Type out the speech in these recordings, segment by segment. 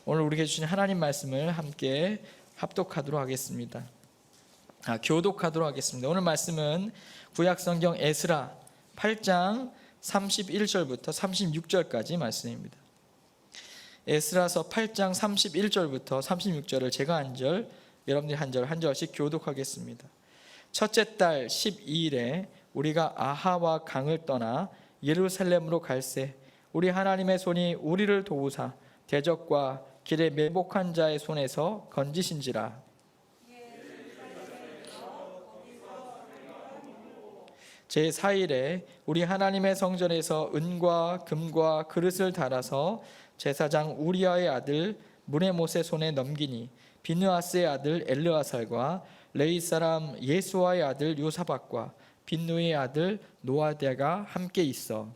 오늘 우리에게 주신 하나님 말씀을 함께 합독하도록 하겠습니다. 교독하도록 하겠습니다. 오늘 말씀은 구약성경 에스라 8장 31절부터 36절까지 말씀입니다. 에스라서 8장 31절부터 36절을 제가 한 절, 여러분들이 한 절 한 절씩 교독하겠습니다. 첫째 달 12일에 우리가 아하와 강을 떠나 예루살렘으로 갈새 우리 하나님의 손이 우리를 도우사 대적과 길에 매복한 자의 손에서 건지신지라. 제4일에 우리 하나님의 성전에서 은과 금과 그릇을 달아서 제사장 우리아의 아들 무레못의 손에 넘기니 비느하스의 아들 엘르아살과 레위 사람 예수아의 아들 요사박과 빈누의 아들 노아데가 함께 있어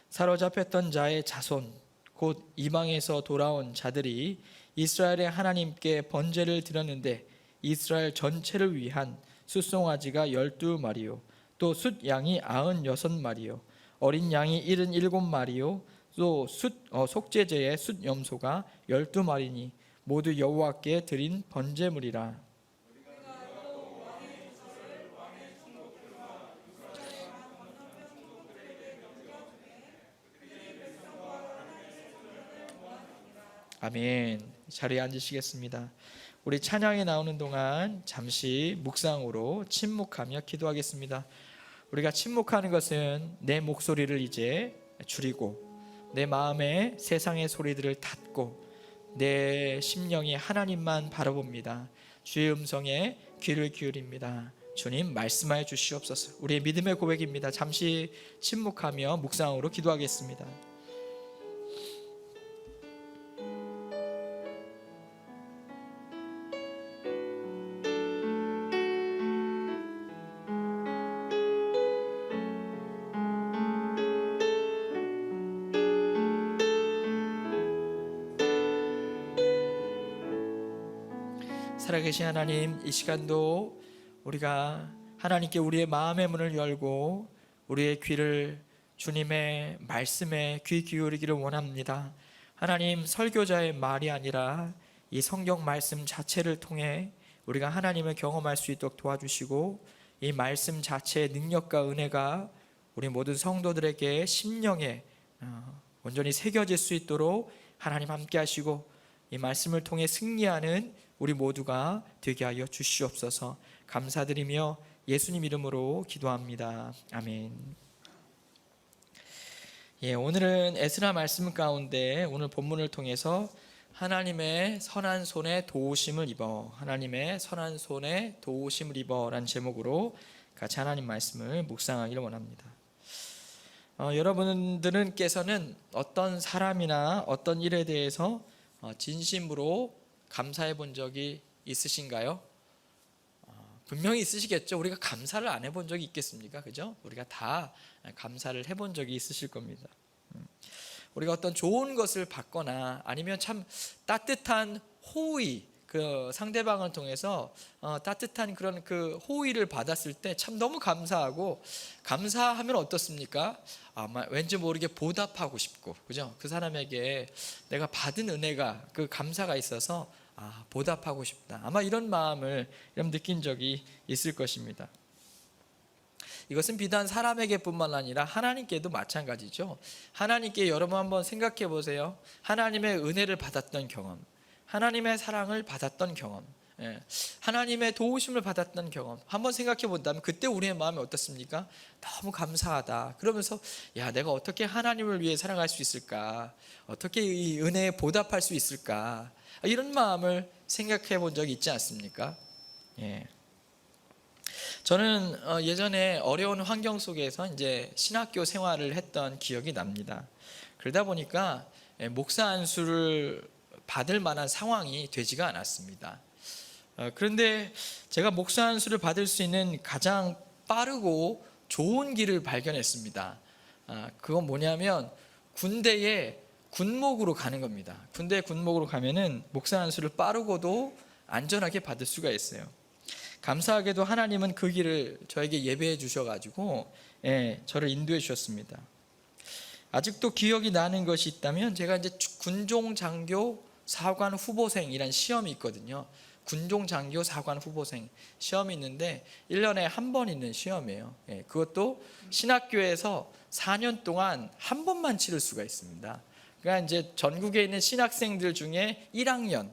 사로잡혔던 자의 자손 곧 이방에서 돌아온 자들이 이스라엘의 하나님께 번제를 드렸는데 이스라엘 전체를 위한 숫송아지가 12마리요 또 숫양이 96마리요 어린 양이 77마리요 또 속죄제의 숫염소가 12마리니 모두 여호와께 드린 번제물이라. 아멘. 자리에 앉으시겠습니다. 우리 찬양이 나오는 동안 잠시 묵상으로 침묵하며 기도하겠습니다. 우리가 침묵하는 것은 내 목소리를 이제 줄이고 내 마음에 세상의 소리들을 닫고 내 심령이 하나님만 바라봅니다. 주의 음성에 귀를 기울입니다. 주님 말씀하여 주시옵소서. 우리의 믿음의 고백입니다. 잠시 침묵하며 묵상으로 기도하겠습니다. 살아계신 하나님, 이 시간도 우리가 하나님께 우리의 마음의 문을 열고 우리의 귀를 주님의 말씀에 귀 기울이기를 원합니다. 하나님, 설교자의 말이 아니라 이 성경 말씀 자체를 통해 우리가 하나님을 경험할 수 있도록 도와주시고 이 말씀 자체의 능력과 은혜가 우리 모든 성도들에게 심령에 온전히 새겨질 수 있도록 하나님 함께 하시고 이 말씀을 통해 승리하는 우리 모두가 되게 하여 주시옵소서. 감사드리며 예수님 이름으로 기도합니다. 아멘. 오늘은 에스라 말씀 가운데 오늘 본문을 통해서 하나님의 선한 손에 도우심을 입어, 하나님의 선한 손에 도우심을 입어라는 제목으로 같이 하나님 말씀을 묵상하기를 원합니다. 여러분들께서는 어떤 사람이나 어떤 일에 대해서 진심으로 감사해 본 적이 있으신가요? 분명히 있으시겠죠. 우리가 감사를 안 해본 적이 있겠습니까? 그죠? 우리가 다 감사를 해본 적이 있으실 겁니다. 우리가 어떤 좋은 것을 받거나 아니면 참 따뜻한 호의, 그 상대방을 통해서 따뜻한 그런 그 호의를 받았을 때 참 너무 감사하고, 감사하면 어떻습니까? 아마 왠지 모르게 보답하고 싶고, 그죠? 그 사람에게 내가 받은 은혜가, 그 감사가 있어서 보답하고 싶다. 아마 이런 마음을 느낀 적이 있을 것입니다. 이것은 비단 사람에게 뿐만 아니라 하나님께도 마찬가지죠. 하나님께 여러분 한번 생각해 보세요. 하나님의 은혜를 받았던 경험, 하나님의 사랑을 받았던 경험, 하나님의 도우심을 받았던 경험 한번 생각해 본다면 그때 우리의 마음이 어떻습니까? 너무 감사하다. 그러면서 내가 어떻게 하나님을 위해 살아갈 수 있을까? 어떻게 이 은혜에 보답할 수 있을까? 이런 마음을 생각해 본 적이 있지 않습니까? 저는 예전에 어려운 환경 속에서 이제 신학교 생활을 했던 기억이 납니다. 그러다 보니까 목사 안수를 받을 만한 상황이 되지가 않았습니다. 그런데 제가 목사 안수를 받을 수 있는 가장 빠르고 좋은 길을 발견했습니다. 그건 뭐냐면 군대에 군목으로 가는 겁니다. 군대 군목으로 가면은 목사 안수를 빠르고도 안전하게 받을 수가 있어요. 감사하게도 하나님은 그 길을 저에게 예배해 주셔가지고 저를 인도해 주셨습니다. 아직도 기억이 나는 것이 있다면 제가 이제 군종장교 사관 후보생이란 시험이 있거든요. 군종장교 사관 후보생 시험이 있는데 1년에 한 번 있는 시험이에요. 그것도 신학교에서 4년 동안 한 번만 치를 수가 있습니다. 그러니까 이제 전국에 있는 신학생들 중에 1학년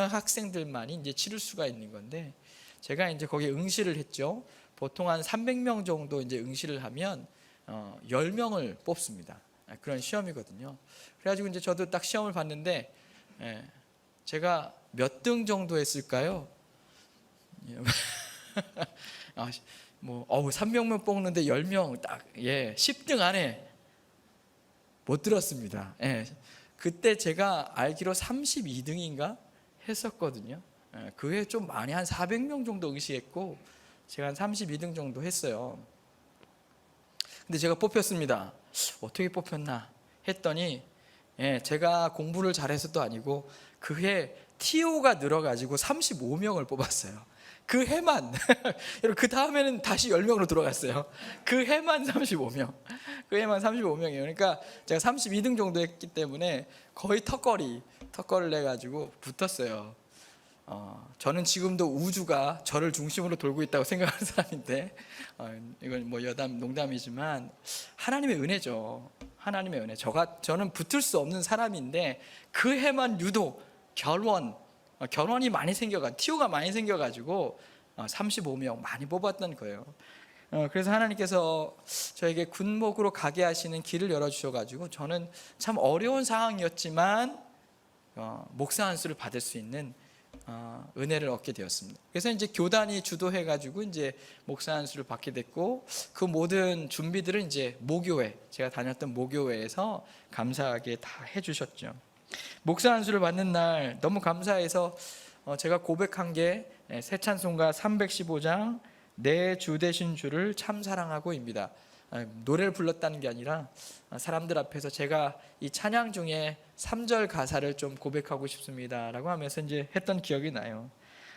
학생들만이 이제 치를 수가 있는 건데, 제가 이제 거기에 응시를 했죠. 보통 한 300명 정도 이제 응시를 하면 10명을 뽑습니다. 그런 시험이거든요. 그래가지고 이제 저도 딱 시험을 봤는데 제가 몇 등 정도 했을까요? 300명 뽑는데 10명 딱 10등 안에 못 들었습니다. 그때 제가 알기로 32등인가 했었거든요. 그 외에 좀 많이 한 400명 정도 응시했고 제가 한 32등 정도 했어요. 근데 제가 뽑혔습니다. 어떻게 뽑혔나 했더니 제가 공부를 잘해서도 아니고 그 해 TO가 늘어가지고 35명을 뽑았어요. 그 해만. 그 다음에는 다시 10명으로 들어갔어요. 그 해만 35명. 그 해만 35명이에요. 그러니까 제가 32등 정도 했기 때문에 거의 턱걸이를 내가지고 붙었어요. 저는 지금도 우주가 저를 중심으로 돌고 있다고 생각하는 사람인데, 이건 뭐 농담이지만 하나님의 은혜죠. 하나님의 은혜. 저는 붙을 수 없는 사람인데 그 해만 유독 결혼이 많이 TO가 많이 생겨가지고 35명 많이 뽑았던 거예요. 그래서 하나님께서 저에게 군목으로 가게 하시는 길을 열어주셔가지고 저는 참 어려운 상황이었지만 목사 안수를 받을 수 있는 은혜를 얻게 되었습니다. 그래서 이제 교단이 주도해가지고 이제 목사 안수를 받게 됐고, 그 모든 준비들은 이제 제가 다녔던 모교회에서 감사하게 다 해주셨죠. 목사 안수를 받는 날 너무 감사해서 제가 고백한 게 새 찬송가 315장 내 주 되신 주를 참 사랑하고입니다. 노래를 불렀다는 게 아니라 사람들 앞에서 제가 이 찬양 중에 3절 가사를 좀 고백하고 싶습니다 라고 하면서 이제 했던 기억이 나요.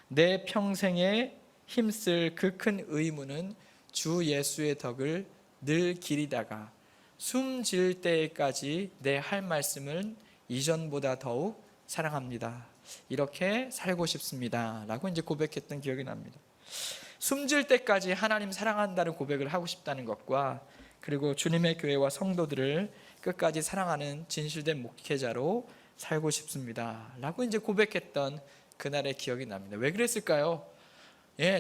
내 평생에 힘쓸 그 큰 의무는 주 예수의 덕을 늘 기리다가 숨 질 때까지 내 할 말씀은 이전보다 더욱 사랑합니다. 이렇게 살고 싶습니다 라고 이제 고백했던 기억이 납니다. 숨질 때까지 하나님 사랑한다는 고백을 하고 싶다는 것과, 그리고 주님의 교회와 성도들을 끝까지 사랑하는 진실된 목회자로 살고 싶습니다 라고 이제 고백했던 그날의 기억이 납니다. 왜 그랬을까요?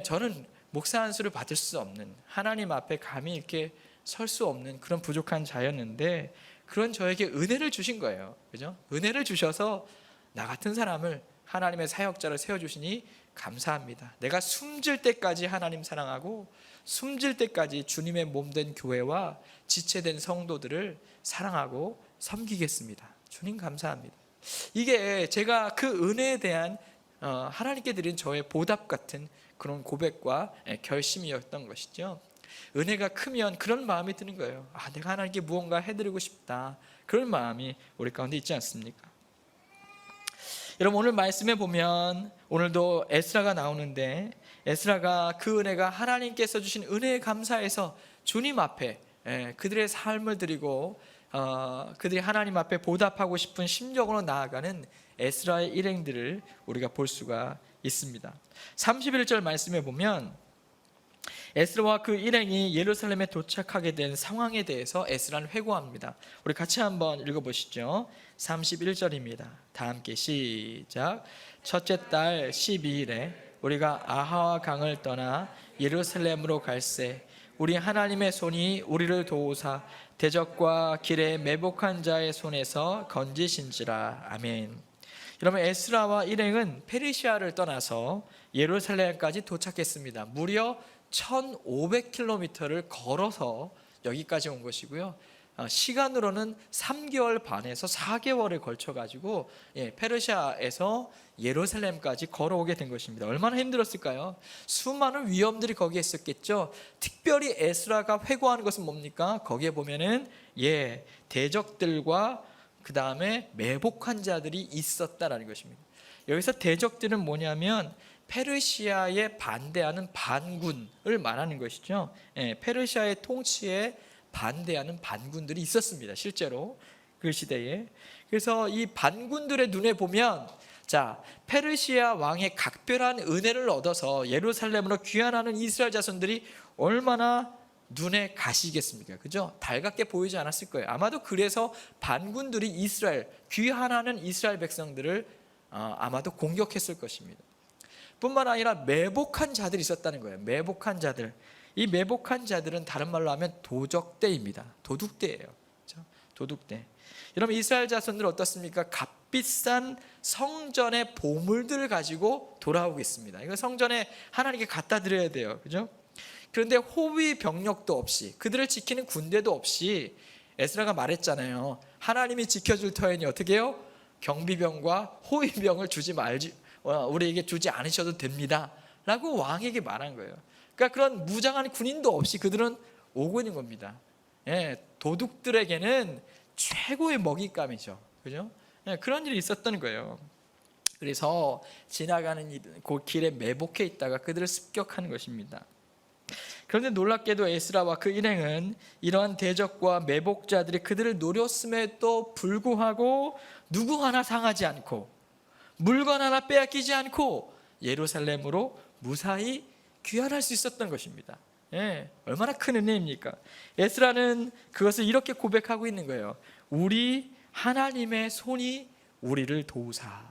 저는 목사 안수를 받을 수 없는, 하나님 앞에 감히 이렇게 설 수 없는 그런 부족한 자였는데, 그런 저에게 은혜를 주신 거예요. 그죠? 은혜를 주셔서 나 같은 사람을 하나님의 사역자를 세워주시니 감사합니다. 내가 숨질 때까지 하나님 사랑하고 숨질 때까지 주님의 몸된 교회와 지체된 성도들을 사랑하고 섬기겠습니다. 주님 감사합니다. 이게 제가 그 은혜에 대한 하나님께 드린 저의 보답 같은 그런 고백과 결심이었던 것이죠. 은혜가 크면 그런 마음이 드는 거예요. 내가 하나님께 무언가 해드리고 싶다, 그런 마음이 우리 가운데 있지 않습니까? 여러분, 오늘 말씀에 보면 오늘도 에스라가 나오는데, 에스라가 그 은혜가 하나님께서 주신 은혜에 감사해서 주님 앞에 그들의 삶을 드리고 그들이 하나님 앞에 보답하고 싶은 심정으로 나아가는 에스라의 일행들을 우리가 볼 수가 있습니다. 31절 말씀에 보면 에스라와 그 일행이 예루살렘에 도착하게 된 상황에 대해서 에스라는 회고합니다. 우리 같이 한번 읽어보시죠. 31절입니다. 다 함께 시작. 첫째 달 12일에 우리가 아하와 강을 떠나 예루살렘으로 갈새 우리 하나님의 손이 우리를 도우사 대적과 길에 매복한 자의 손에서 건지신지라. 아멘. 여러분, 에스라와 일행은 페르시아를 떠나서 예루살렘까지 도착했습니다. 무려 1500km를 걸어서 여기까지 온 것이고요. 시간으로는 3개월 반에서 4개월에 걸쳐 가지고 페르시아에서 예루살렘까지 걸어오게 된 것입니다. 얼마나 힘들었을까요? 수많은 위험들이 거기에 있었겠죠. 특별히 에스라가 회고하는 것은 뭡니까? 거기에 보면은 대적들과 그 다음에 매복한 자들이 있었다라는 것입니다. 여기서 대적들은 뭐냐면 페르시아에 반대하는 반군을 말하는 것이죠. 페르시아의 통치에 반대하는 반군들이 있었습니다. 실제로 그 시대에. 그래서 이 반군들의 눈에 보면, 자, 페르시아 왕의 각별한 은혜를 얻어서 예루살렘으로 귀환하는 이스라엘 자손들이 얼마나 눈에 가시겠습니까? 그죠? 달갑게 보이지 않았을 거예요. 아마도 그래서 반군들이 귀환하는 이스라엘 백성들을 아마도 공격했을 것입니다. 뿐만 아니라 매복한 자들이 있었다는 거예요. 매복한 자들. 이 매복한 자들은 다른 말로 하면 도적대입니다. 도둑대예요. 그렇죠? 도둑대. 여러분, 이스라엘 자손들은 어떻습니까? 값비싼 성전의 보물들을 가지고 돌아오고 있습니다. 이거 성전에 하나님께 갖다 드려야 돼요. 그죠? 그런데 호위 병력도 없이, 그들을 지키는 군대도 없이, 에스라가 말했잖아요. 하나님이 지켜줄 터이니 어떻게 해요? 경비병과 호위병을 우리에게 주지 않으셔도 됩니다 라고 왕에게 말한 거예요. 그러니까 그런 무장한 군인도 없이 그들은 오고 있는 겁니다. 도둑들에게는 최고의 먹잇감이죠. 그죠? 그런 일이 있었던 거예요. 그래서 지나가는 그 길에 매복해 있다가 그들을 습격하는 것입니다. 그런데 놀랍게도 에스라와 그 일행은 이러한 대적과 매복자들이 그들을 노렸음에도 불구하고 누구 하나 상하지 않고 물건 하나 빼앗기지 않고 예루살렘으로 무사히 귀환할 수 있었던 것입니다. 얼마나 큰 은혜입니까? 에스라는 그것을 이렇게 고백하고 있는 거예요. 우리 하나님의 손이 우리를 도우사.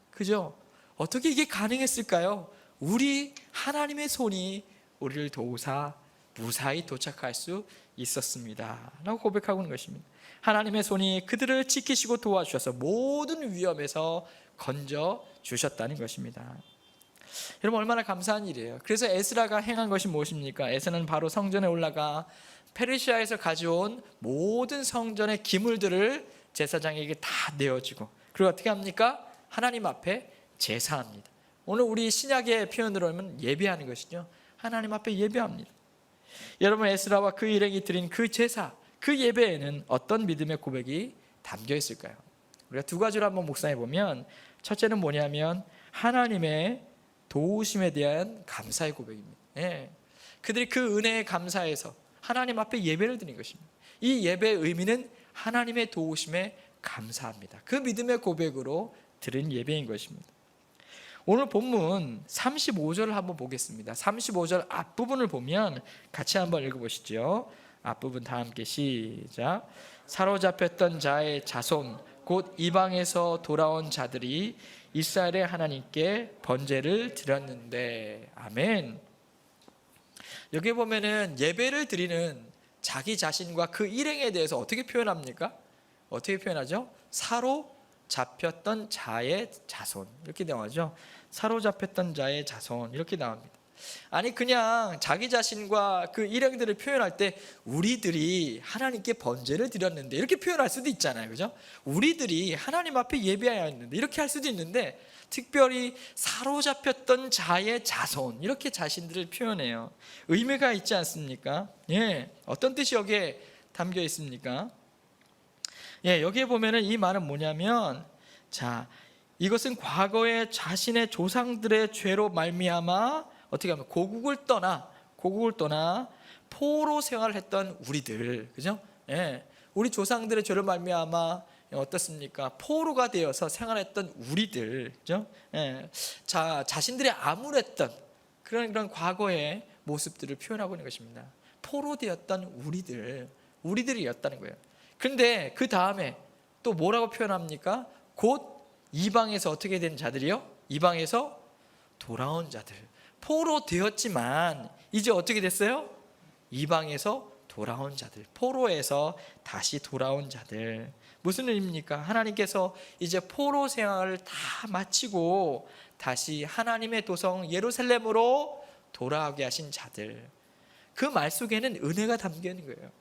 그죠? 어떻게 이게 가능했을까요? 우리 하나님의 손이 우리를 도우사 무사히 도착할 수 있었습니다 라고 고백하고 있는 것입니다. 하나님의 손이 그들을 지키시고 도와주셔서 모든 위험에서 건져 주셨다는 것입니다. 여러분, 얼마나 감사한 일이에요. 그래서 에스라가 행한 것이 무엇입니까? 에스라는 바로 성전에 올라가 페르시아에서 가져온 모든 성전의 기물들을 제사장에게 다 내어주고, 그리고 어떻게 합니까? 하나님 앞에 제사합니다. 오늘 우리 신약의 표현으로 하면 예배하는 것이죠. 하나님 앞에 예배합니다. 여러분, 에스라와 그 일행이 드린 그 제사, 그 예배에는 어떤 믿음의 고백이 담겨 있을까요? 우리가 두 가지로 한번 묵상해 보면, 첫째는 뭐냐면 하나님의 도우심에 대한 감사의 고백입니다. 그들이 그 은혜에 감사해서 하나님 앞에 예배를 드린 것입니다. 이 예배의 의미는 하나님의 도우심에 감사합니다. 그 믿음의 고백으로 드린 예배인 것입니다. 오늘 본문 35절을 한번 보겠습니다. 35절 앞부분을 보면 같이 한번 읽어보시죠. 앞부분 다 함께 시작. 사로잡혔던 자의 자손 곧 이방에서 돌아온 자들이 이스라엘의 하나님께 번제를 드렸는데. 아멘. 여기 보면은 예배를 드리는 자기 자신과 그 일행에 대해서 어떻게 표현합니까? 어떻게 표현하죠? 사로잡혔던 자의 자손, 이렇게 나오죠. 사로잡혔던 자의 자손, 이렇게 나옵니다. 아니, 그냥 자기 자신과 그 일행들을 표현할 때 우리들이 하나님께 번제를 드렸는데, 이렇게 표현할 수도 있잖아요. 그죠? 우리들이 하나님 앞에 예배해야 했는데, 이렇게 할 수도 있는데, 특별히 사로잡혔던 자의 자손, 이렇게 자신들을 표현해요. 의미가 있지 않습니까? 어떤 뜻이 여기에 담겨 있습니까? 여기에 보면은 이 말은 뭐냐면, 자, 이것은 과거에 자신의 조상들의 죄로 말미암아 어떻게 하면 고국을 떠나 포로 생활을 했던 우리들, 그죠? 우리 조상들의 죄로 말미암아 어떻습니까? 포로가 되어서 생활했던 우리들, 그죠? 자신들이 암울했던 그런 과거의 모습들을 표현하고 있는 것입니다. 포로 되었던 우리들이었다는 거예요. 그런데 그 다음에 또 뭐라고 표현합니까? 곧 이방에서 어떻게 된 자들이요? 이방에서 돌아온 자들. 포로 되었지만 이제 어떻게 됐어요? 이방에서 돌아온 자들. 포로에서 다시 돌아온 자들. 무슨 의미입니까? 하나님께서 이제 포로 생활을 다 마치고 다시 하나님의 도성 예루살렘으로 돌아오게 하신 자들. 그 말 속에는 은혜가 담겨 있는 거예요.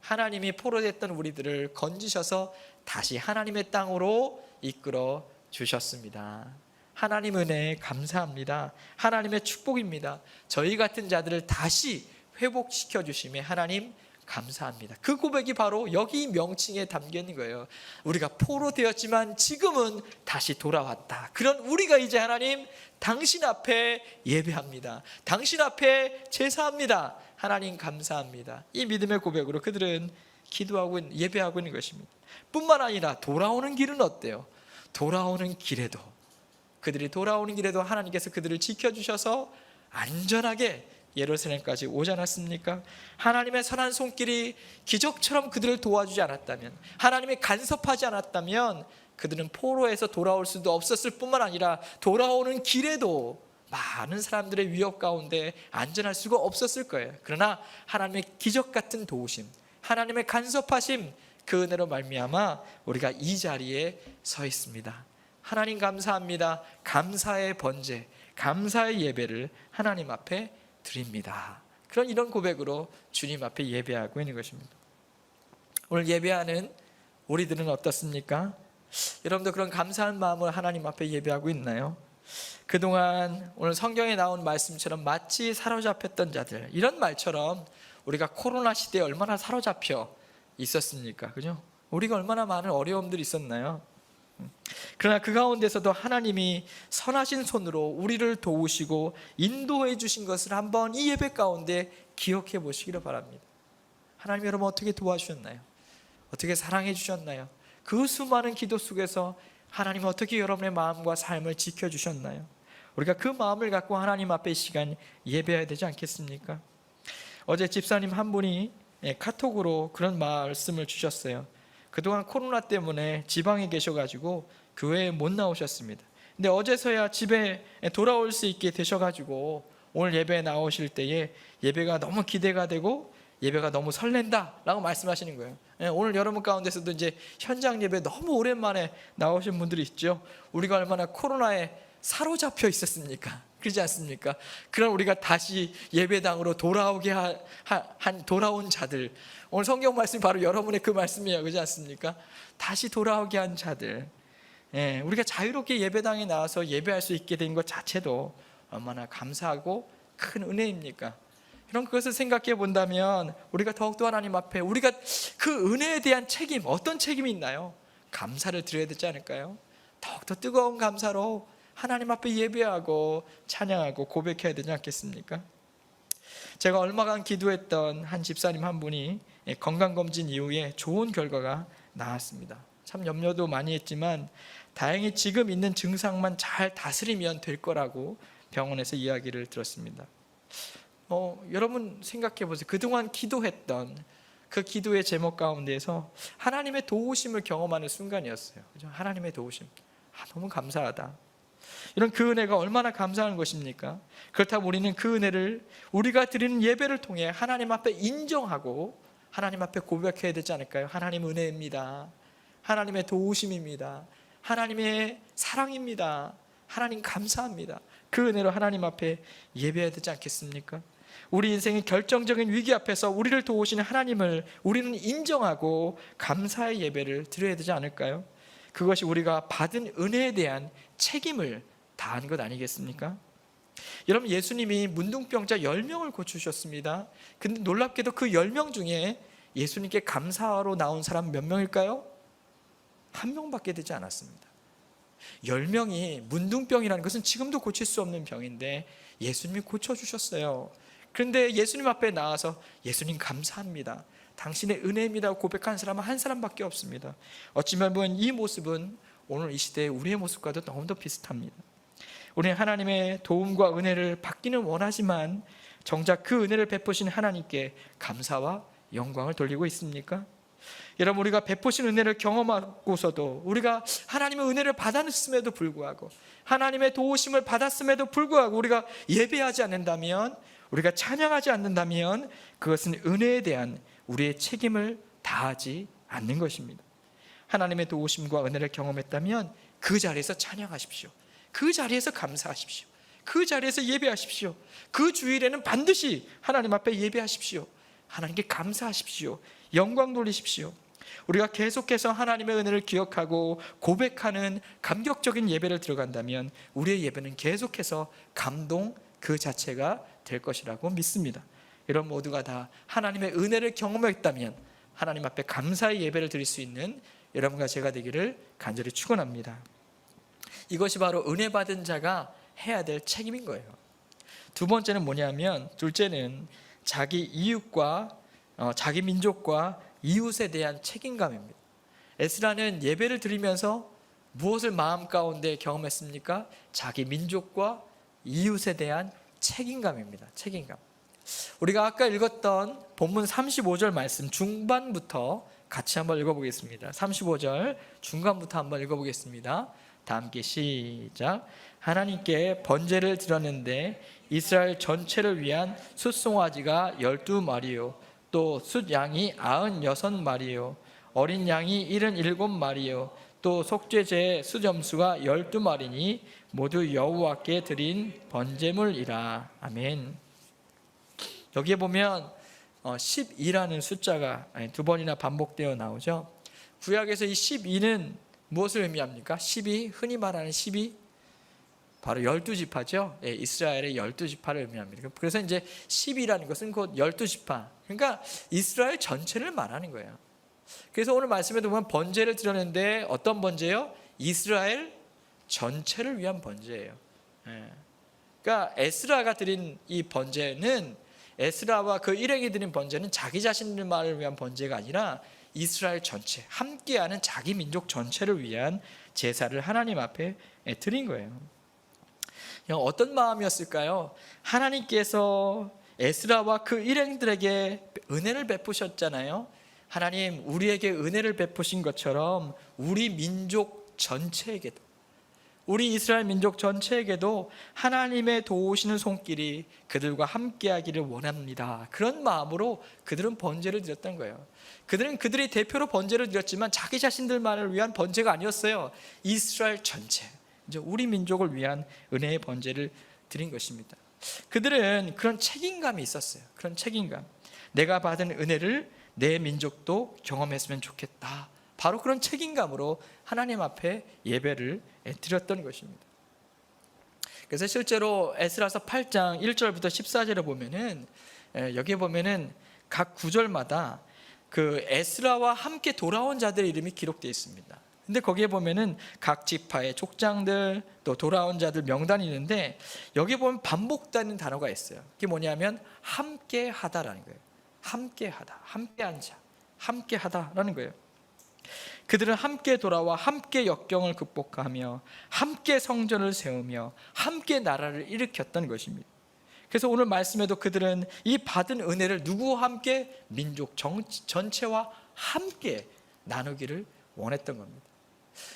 하나님이 포로 됐던 우리들을 건지셔서 다시 하나님의 땅으로 이끌어 주셨습니다. 하나님 은혜에 감사합니다. 하나님의 축복입니다. 저희 같은 자들을 다시 회복시켜 주심에 하나님 감사합니다. 그 고백이 바로 여기 명칭에 담겨 있는 거예요. 우리가 포로 되었지만 지금은 다시 돌아왔다. 그런 우리가 이제 하나님 당신 앞에 예배합니다. 당신 앞에 제사합니다. 하나님 감사합니다. 이 믿음의 고백으로 그들은 기도하고 예배하고 있는 것입니다. 뿐만 아니라 돌아오는 길은 어때요? 돌아오는 길에도 그들이 돌아오는 길에도 하나님께서 그들을 지켜주셔서 안전하게 예루살렘까지 오지 않았습니까? 하나님의 선한 손길이 기적처럼 그들을 도와주지 않았다면, 하나님이 간섭하지 않았다면 그들은 포로에서 돌아올 수도 없었을 뿐만 아니라 돌아오는 길에도 많은 사람들의 위협 가운데 안전할 수가 없었을 거예요. 그러나 하나님의 기적 같은 도우심, 하나님의 간섭하심, 그 은혜로 말미암아 우리가 이 자리에 서 있습니다. 하나님 감사합니다. 감사의 번제, 감사의 예배를 하나님 앞에 드립니다. 그런 이런 고백으로 주님 앞에 예배하고 있는 것입니다. 오늘 예배하는 우리들은 어떻습니까? 여러분도 그런 감사한 마음을 하나님 앞에 예배하고 있나요? 그동안 오늘 성경에 나온 말씀처럼 마치 사로잡혔던 자들, 이런 말처럼 우리가 코로나 시대에 얼마나 사로잡혀 있었습니까? 그죠? 우리가 얼마나 많은 어려움들이 있었나요? 그러나 그 가운데서도 하나님이 선하신 손으로 우리를 도우시고 인도해 주신 것을 한번 이 예배 가운데 기억해 보시기를 바랍니다. 하나님 여러분 어떻게 도와주셨나요? 어떻게 사랑해 주셨나요? 그 수많은 기도 속에서 하나님 어떻게 여러분의 마음과 삶을 지켜주셨나요? 우리가 그 마음을 갖고 하나님 앞에 이 시간 예배해야 되지 않겠습니까? 어제 집사님 한 분이 카톡으로 그런 말씀을 주셨어요. 그동안 코로나 때문에 지방에 계셔가지고 교회에 못 나오셨습니다. 근데 어제서야 집에 돌아올 수 있게 되셔가지고 오늘 예배에 나오실 때에 예배가 너무 기대가 되고 예배가 너무 설렌다 라고 말씀하시는 거예요. 오늘 여러분 가운데서도 이제 현장 예배 너무 오랜만에 나오신 분들이 있죠. 우리가 얼마나 코로나에 사로잡혀 있었습니까? 그렇지 않습니까? 그럼 우리가 다시 예배당으로 돌아오게 한 돌아온 자들, 오늘 성경 말씀이 바로 여러분의 그 말씀이에요. 그렇지 않습니까? 다시 돌아오게 한 자들, 우리가 자유롭게 예배당에 나와서 예배할 수 있게 된 것 자체도 얼마나 감사하고 큰 은혜입니까? 이런 그것을 생각해 본다면 우리가 더욱더 하나님 앞에 우리가 그 은혜에 대한 책임, 어떤 책임이 있나요? 감사를 드려야 되지 않을까요? 더욱더 뜨거운 감사로 하나님 앞에 예배하고 찬양하고 고백해야 되지 않겠습니까? 제가 얼마간 기도했던 한 집사님 한 분이 건강검진 이후에 좋은 결과가 나왔습니다. 참 염려도 많이 했지만 다행히 지금 있는 증상만 잘 다스리면 될 거라고 병원에서 이야기를 들었습니다. 여러분 생각해 보세요. 그동안 기도했던 그 기도의 제목 가운데에서 하나님의 도우심을 경험하는 순간이었어요. 그죠? 하나님의 도우심. 너무 감사하다. 이런 그 은혜가 얼마나 감사한 것입니까? 그렇다면 우리는 그 은혜를 우리가 드리는 예배를 통해 하나님 앞에 인정하고 하나님 앞에 고백해야 되지 않을까요? 하나님 은혜입니다. 하나님의 도우심입니다. 하나님의 사랑입니다. 하나님 감사합니다. 그 은혜로 하나님 앞에 예배해야 되지 않겠습니까? 우리 인생의 결정적인 위기 앞에서 우리를 도우시는 하나님을 우리는 인정하고 감사의 예배를 드려야 되지 않을까요? 그것이 우리가 받은 은혜에 대한 책임을 다한 것 아니겠습니까? 여러분, 예수님이 문둥병자 10명을 고치셨습니다. 근데 놀랍게도 그 10명 중에 예수님께 감사하러 나온 사람 몇 명일까요? 한 명밖에 되지 않았습니다. 10명이 문둥병이라는 것은 지금도 고칠 수 없는 병인데 예수님이 고쳐주셨어요. 그런데 예수님 앞에 나와서 예수님 감사합니다, 당신의 은혜입니다 고백한 사람은 한 사람밖에 없습니다. 어찌 보면 이 모습은 오늘 이 시대의 우리의 모습과도 너무도 비슷합니다. 우리는 하나님의 도움과 은혜를 받기는 원하지만 정작 그 은혜를 베푸신 하나님께 감사와 영광을 돌리고 있습니까? 여러분, 우리가 베푸신 은혜를 경험하고서도 우리가 하나님의 은혜를 받았음에도 불구하고 하나님의 도우심을 받았음에도 불구하고 우리가 예배하지 않는다면, 우리가 찬양하지 않는다면 그것은 은혜에 대한 우리의 책임을 다하지 않는 것입니다. 하나님의 도우심과 은혜를 경험했다면 그 자리에서 찬양하십시오. 그 자리에서 감사하십시오. 그 자리에서 예배하십시오. 그 주일에는 반드시 하나님 앞에 예배하십시오. 하나님께 감사하십시오. 영광 돌리십시오. 우리가 계속해서 하나님의 은혜를 기억하고 고백하는 감격적인 예배를 들어간다면 우리의 예배는 계속해서 감동 그 자체가 될 것이라고 믿습니다. 이런 모두가 다 하나님의 은혜를 경험했다면 하나님 앞에 감사의 예배를 드릴 수 있는 여러분과 제가 되기를 간절히 축원합니다. 이것이 바로 은혜 받은 자가 해야 될 책임인 거예요. 두 번째는 뭐냐면, 둘째는 자기 이웃과 자기 민족과 이웃에 대한 책임감입니다. 에스라는 예배를 드리면서 무엇을 마음 가운데 경험했습니까? 자기 민족과 이웃에 대한 책임감입니다. 책임감. 우리가 아까 읽었던 본문 35절 말씀 중반부터 같이 한번 읽어보겠습니다. 35절 중간부터 한번 읽어보겠습니다. 다 함께 시작. 하나님께 번제를 드렸는데 이스라엘 전체를 위한 숫송아지가 12마리요 또 숫양이 96마리요 어린 양이 77마리요 또 속죄제의 수점수가 12마리니 모두 여호와께 드린 번제물이라. 아멘. 여기에 보면 12라는 숫자가 두 번이나 반복되어 나오죠. 구약에서 이 12는 무엇을 의미합니까? 12, 흔히 말하는 12, 바로 12지파죠. 이스라엘의 12지파를 의미합니다. 그래서 이제 12라는 것은 곧 12지파, 그러니까 이스라엘 전체를 말하는 거예요. 그래서 오늘 말씀에도 보면 번제를 드렸는데 어떤 번제요? 이스라엘 전체를 위한 번제예요. 그러니까 에스라가 드린 이 번제는, 에스라와 그 일행이 드린 번제는 자기 자신들만을 위한 번제가 아니라 이스라엘 전체, 함께하는 자기 민족 전체를 위한 제사를 하나님 앞에 드린 거예요. 어떤 마음이었을까요? 하나님께서 에스라와 그 일행들에게 은혜를 베푸셨잖아요. 하나님, 우리에게 은혜를 베푸신 것처럼 우리 민족 전체에게도, 우리 이스라엘 민족 전체에게도 하나님의 도우시는 손길이 그들과 함께하기를 원합니다. 그런 마음으로 그들은 번제를 드렸던 거예요. 그들은 그들이 대표로 번제를 드렸지만 자기 자신들만을 위한 번제가 아니었어요. 이스라엘 전체, 이제 우리 민족을 위한 은혜의 번제를 드린 것입니다. 그들은 그런 책임감이 있었어요. 그런 책임감. 내가 받은 은혜를 내 민족도 경험했으면 좋겠다. 바로 그런 책임감으로 하나님 앞에 예배를 드렸던 것입니다. 그래서 실제로 에스라서 8장 1절부터 14절에 보면은, 여기에 보면은 각 구절마다 그 에스라와 함께 돌아온 자들의 이름이 기록되어 있습니다. 근데 거기에 보면은 각 지파의 족장들, 또 돌아온 자들 명단이 있는데, 여기에 보면 반복되는 단어가 있어요. 그게 뭐냐면 함께 하다라는 거예요. 함께 하다, 함께한 자, 함께 하다라는 거예요. 그들은 함께 돌아와 함께 역경을 극복하며 함께 성전을 세우며 함께 나라를 일으켰던 것입니다. 그래서 오늘 말씀에도 그들은 이 받은 은혜를 누구와 함께? 민족 전체와 함께 나누기를 원했던 겁니다.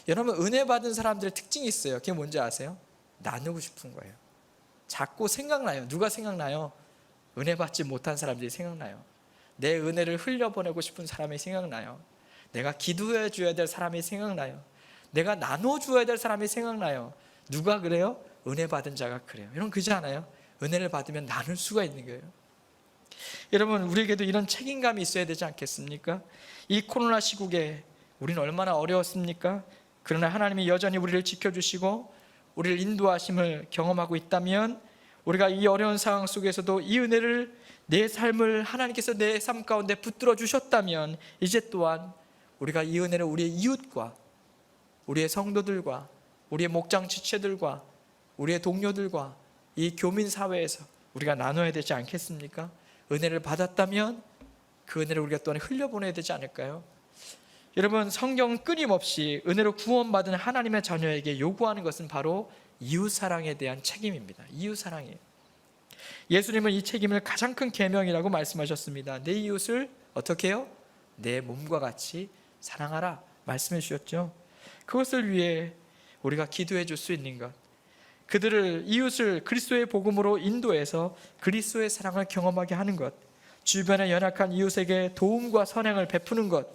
여러분, 은혜 받은 사람들의 특징이 있어요. 그게 뭔지 아세요? 나누고 싶은 거예요. 자꾸 생각나요. 누가 생각나요? 은혜 받지 못한 사람들이 생각나요. 내 은혜를 흘려보내고 싶은 사람이 생각나요. 내가 기도해 줘야 될 사람이 생각나요. 내가 나눠줘야 될 사람이 생각나요. 누가 그래요? 은혜 받은 자가 그래요. 여러분, 그렇지 않아요? 은혜를 받으면 나눌 수가 있는 거예요. 여러분, 우리에게도 이런 책임감이 있어야 되지 않겠습니까? 이 코로나 시국에 우리는 얼마나 어려웠습니까? 그러나 하나님이 여전히 우리를 지켜주시고 우리를 인도하심을 경험하고 있다면, 우리가 이 어려운 상황 속에서도 이 은혜를, 내 삶을 하나님께서 내 삶 가운데 붙들어 주셨다면, 이제 또한 우리가 이 은혜를 우리의 이웃과, 우리의 성도들과, 우리의 목장 지체들과, 우리의 동료들과 이 교민 사회에서 우리가 나눠야 되지 않겠습니까? 은혜를 받았다면 그 은혜를 우리가 또한 흘려보내야 되지 않을까요? 여러분, 성경은 끊임없이 은혜로 구원받은 하나님의 자녀에게 요구하는 것은 바로 이웃사랑에 대한 책임입니다. 이웃사랑이에요. 예수님은 이 책임을 가장 큰 계명이라고 말씀하셨습니다. 내 이웃을 어떻게 해요? 내 몸과 같이 사랑하라 말씀해 주셨죠. 그것을 위해 우리가 기도해 줄 수 있는 것, 그들을, 이웃을 그리스도의 복음으로 인도해서 그리스도의 사랑을 경험하게 하는 것, 주변에 연약한 이웃에게 도움과 선행을 베푸는 것,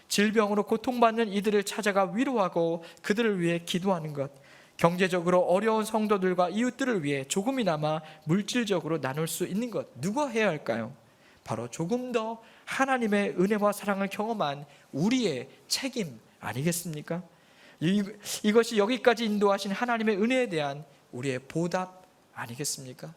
질병으로 고통받는 이들을 찾아가 위로하고 그들을 위해 기도하는 것, 경제적으로 어려운 성도들과 이웃들을 위해 조금이나마 물질적으로 나눌 수 있는 것, 누가 해야 할까요? 바로 조금 더 하나님의 은혜와 사랑을 경험한 우리의 책임 아니겠습니까? 이것이 여기까지 인도하신 하나님의 은혜에 대한 우리의 보답 아니겠습니까?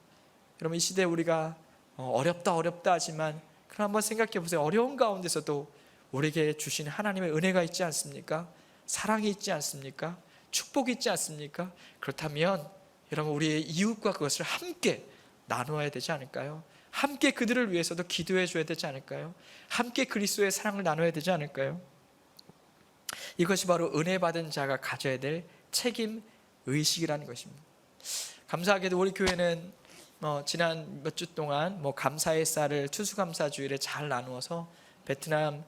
여러분, 이 시대에 우리가 어렵다 하지만 그럼 한번 생각해 보세요. 어려운 가운데서도 우리에게 주신 하나님의 은혜가 있지 않습니까? 사랑이 있지 않습니까? 축복이 있지 않습니까? 그렇다면 여러분, 우리의 이웃과 그것을 함께 나누어야 되지 않을까요? 함께 그들을 위해서도 기도해 줘야 되지 않을까요? 함께 그리스도의 사랑을 나눠야 되지 않을까요? 이것이 바로 은혜 받은 자가 가져야 될 책임 의식이라는 것입니다. 감사하게도 우리 교회는 지난 몇 주 동안 감사의 쌀을 추수감사주일에 잘 나누어서 베트남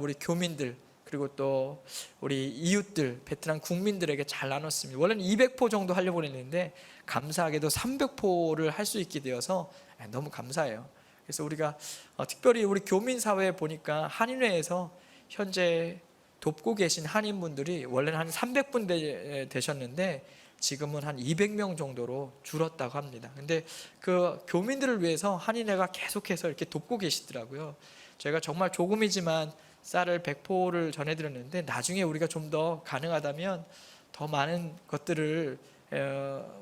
우리 교민들, 그리고 또 우리 이웃들, 베트남 국민들에게 잘 나눴습니다. 원래는 200포 정도 하려고 했는데 감사하게도 300포를 할 수 있게 되어서 너무 감사해요. 그래서 우리가 특별히 우리 교민 사회에 보니까 한인회에서 현재 돕고 계신 한인분들이 원래는 한 300분 되셨는데 지금은 한 200명 정도로 줄었다고 합니다. 근데 그 교민들을 위해서 한인회가 계속해서 이렇게 돕고 계시더라고요. 저희가 정말 조금이지만 쌀을 100포를 전해드렸는데 나중에 우리가 좀 더 가능하다면 더 많은 것들을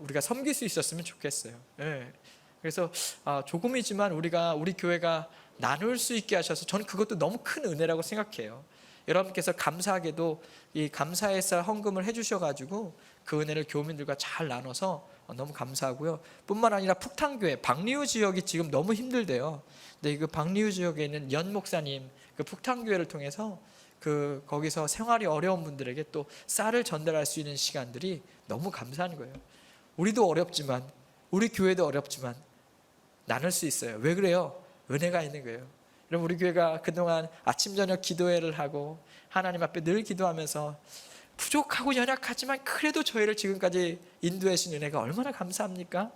우리가 섬길 수 있었으면 좋겠어요. 그래서 조금이지만 우리 교회가 나눌 수 있게 하셔서 저는 그것도 너무 큰 은혜라고 생각해요. 여러분께서 감사하게도 이 감사의 쌀 헌금을 해주셔가지고 그 은혜를 교민들과 잘 나눠서 너무 감사하고요. 뿐만 아니라 북탕교회 박리우 지역이 지금 너무 힘들대요. 근데 그 박리우 지역에 있는 연 목사님 그 북탕교회를 통해서 거기서 생활이 어려운 분들에게 또 쌀을 전달할 수 있는 시간들이 너무 감사한 거예요. 우리도 어렵지만, 우리 교회도 어렵지만 나눌 수 있어요. 왜 그래요? 은혜가 있는 거예요. 여러분, 우리 교회가 그동안 아침 저녁 기도회를 하고 하나님 앞에 늘 기도하면서 부족하고 연약하지만 그래도 저희를 지금까지 인도해 주신 은혜가 얼마나 감사합니까?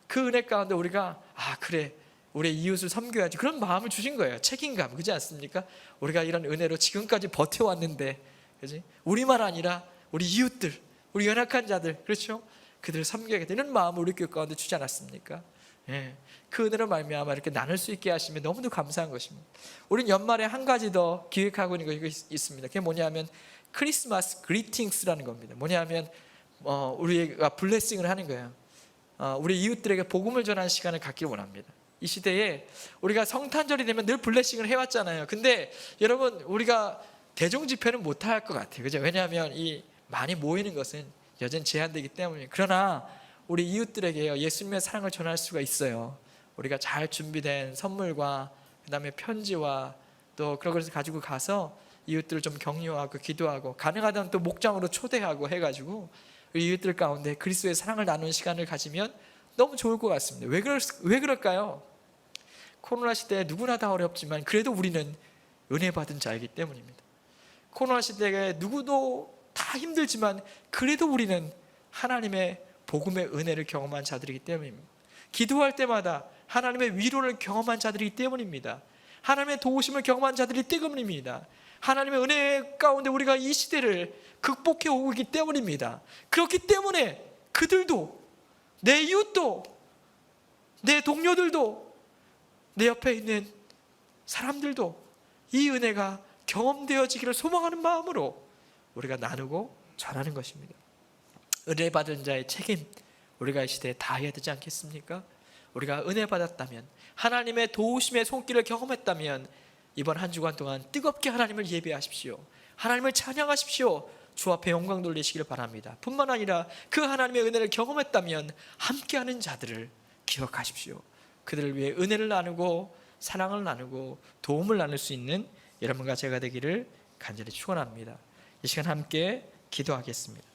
그 은혜 가운데 우리가 그래, 우리 이웃을 섬겨야지, 그런 마음을 주신 거예요. 책임감, 그렇지 않습니까? 우리가 이런 은혜로 지금까지 버텨왔는데, 그렇지? 우리만 아니라 우리 이웃들, 우리 연약한 자들, 그렇죠? 그들을 섬겨야겠다, 이런 마음을 우리 교회 가운데 주지 않았습니까? 그 은혜로 말미암아 이렇게 나눌 수 있게 하시면 너무도 감사한 것입니다. 우리는 연말에 한 가지 더 기획하고 있는 거 있습니다. 그게 뭐냐면 크리스마스 그리팅스라는 겁니다. 뭐냐면 우리가 블레싱을 하는 거예요. 우리 이웃들에게 복음을 전하는 시간을 갖기를 원합니다. 이 시대에 우리가 성탄절이 되면 늘 블레싱을 해왔잖아요. 근데 여러분, 우리가 대종 집회는 못할 것 같아요. 그죠? 왜냐하면 이 많이 모이는 것은 여전히 제한되기 때문에. 그러나 우리 이웃들에게 예수님의 사랑을 전할 수가 있어요. 우리가 잘 준비된 선물과 그 다음에 편지와 또 그런 것을 가지고 가서 이웃들을 좀 격려하고 기도하고, 가능하다면 또 목장으로 초대하고 해가지고 우리 이웃들 가운데 그리스도의 사랑을 나누는 시간을 가지면 너무 좋을 것 같습니다. 왜 그럴까요? 코로나 시대에 누구나 다 어렵지만 그래도 우리는 은혜 받은 자이기 때문입니다. 코로나 시대에 누구도 다 힘들지만 그래도 우리는 하나님의 복음의 은혜를 경험한 자들이기 때문입니다. 기도할 때마다 하나님의 위로를 경험한 자들이기 때문입니다. 하나님의 도우심을 경험한 자들이기 때문입니다. 하나님의 은혜 가운데 우리가 이 시대를 극복해 오고 있기 때문입니다. 그렇기 때문에 그들도, 내 이웃도, 내 동료들도, 내 옆에 있는 사람들도 이 은혜가 경험되어지기를 소망하는 마음으로 우리가 나누고 전하는 것입니다. 은혜 받은 자의 책임, 우리가 이 시대에 다해야 되지 않겠습니까? 우리가 은혜 받았다면, 하나님의 도우심의 손길을 경험했다면 이번 한 주간 동안 뜨겁게 하나님을 예배하십시오. 하나님을 찬양하십시오. 주 앞에 영광 돌리시기를 바랍니다. 뿐만 아니라 그 하나님의 은혜를 경험했다면 함께하는 자들을 기억하십시오. 그들을 위해 은혜를 나누고 사랑을 나누고 도움을 나눌 수 있는 여러분과 제가 되기를 간절히 축원합니다. 이 시간 함께 기도하겠습니다.